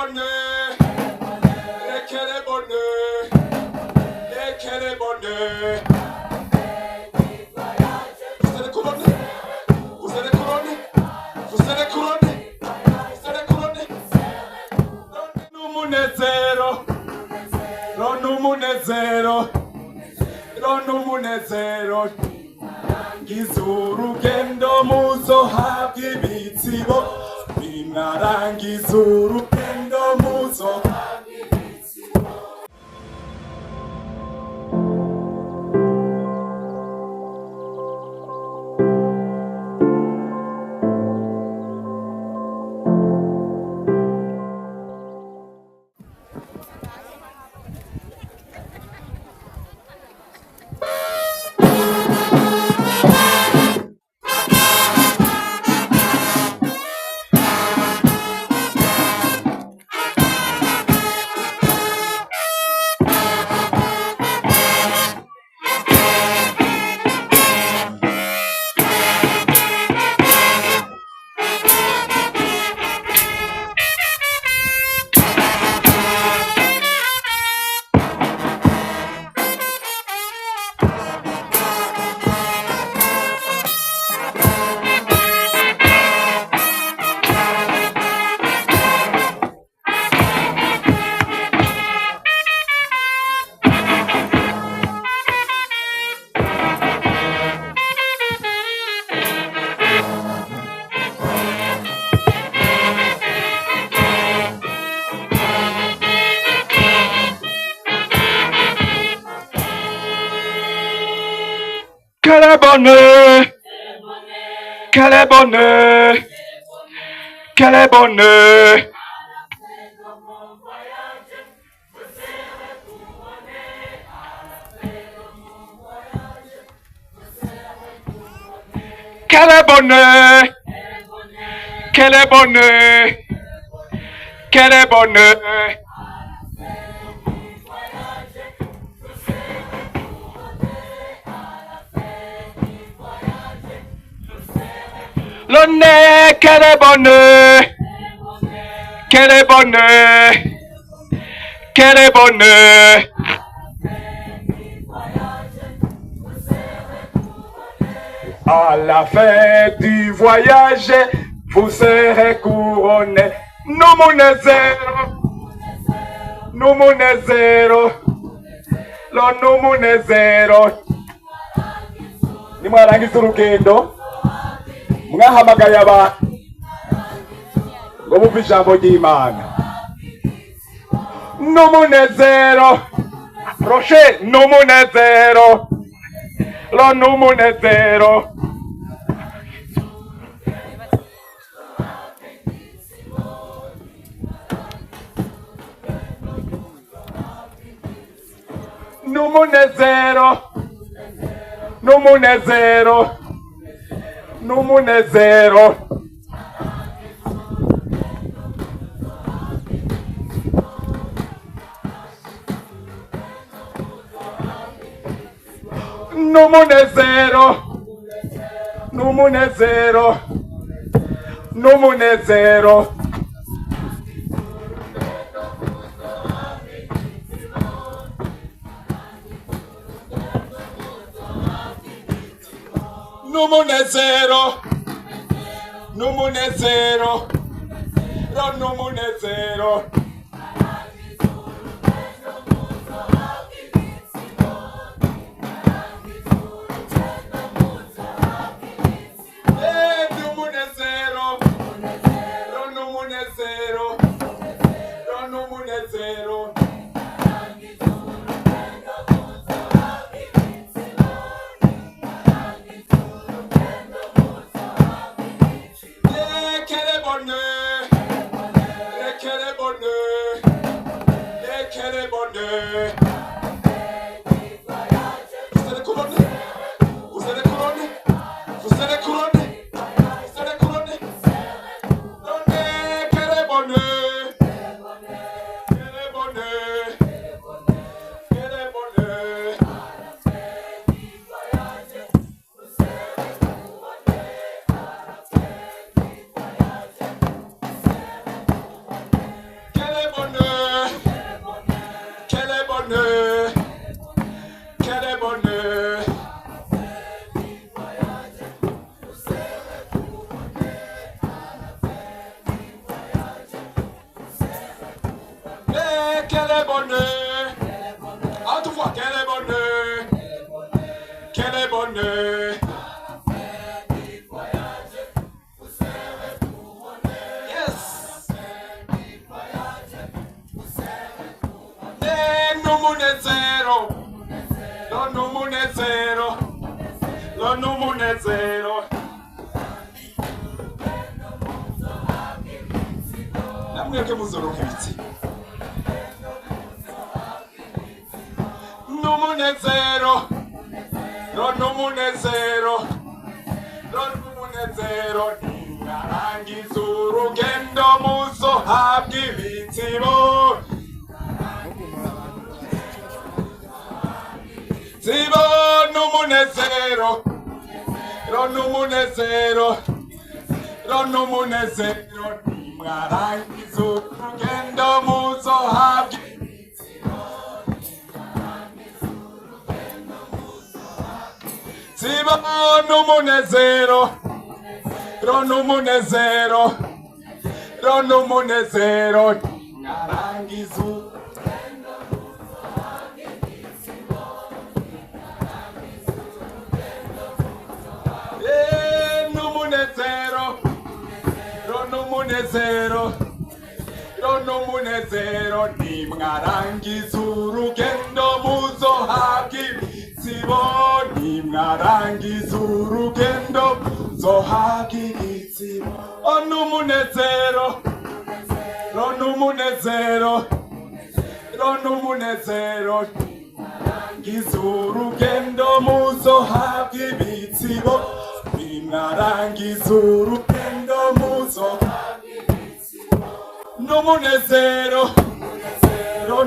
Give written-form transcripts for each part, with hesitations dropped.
bonheur, quel est bonheur, quel est bonheur. Vous êtes couronné, vous êtes couronné, vous êtes couronné, vous êtes couronné. Non munezero, non munezero, non munezero. Ngizurugendo muzohabwa ibitsibo binarangiza urugendo muzohabwa ibitsibo. Quel est bonheur, quel est bonheur, quel est bonheur. Quel est bonheur, quel est bonheur, quel est bonheur. Le nez, quel est bonheur, quel est bonheur, quel est bonheur. À la fin du voyage, vous serez couronné. Nous munezero, nous munezero, lo nous munezero. Nimwarangiza urugendo mwahamagaye abantu ngo bumve ijambo ry'Imana. N'umunezero Roche, n'umunezero lo n'umunezero. N'umunezero, n'umunezero, n'umunezero. N'umunezero, n'umunezero, n'umunezero. N'umunezero, n'umunezero, lo n'umunezero. est bonheur. Ah, tu vois, quel est bonheur. Quel est bonheur. Yes. No monezero. No monezero. No monezero. Namwe ke muzoronka ibiti. No monezero. No monezero. No monezero. Narangiza urugendo muzohabwa ibitibo. Tibo n'umunezero, n'umunezero, n'umunezero, nimwarangiza urugendo muzohabwa ibitibo. Tibo n'umunezero, n'umunezero, n'umunezero, nimwarangiza n'umunezero, nimwarangiza urugendo muzohabwa ibitibo. Nimwarangiza urugendo muzohabwa ibitibo. N'umunezero, n'umunezero, n'umunezero, nimwarangiza urugendo muzohabwa ibitibo. Nimwarangiza urugendo muzohabwa ibitibo. N'umunezero,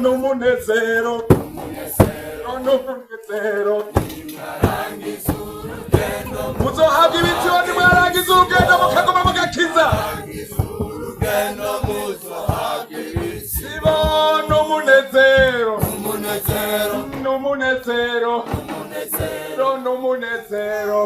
n'umunezero, n'umunezero, nimwarangiza urugendo muzohabwa ibitibo. Nimwarangiza urugendo mukaguma mugakiza. Ibitibo n'umunezero, n'umunezero, n'umunezero,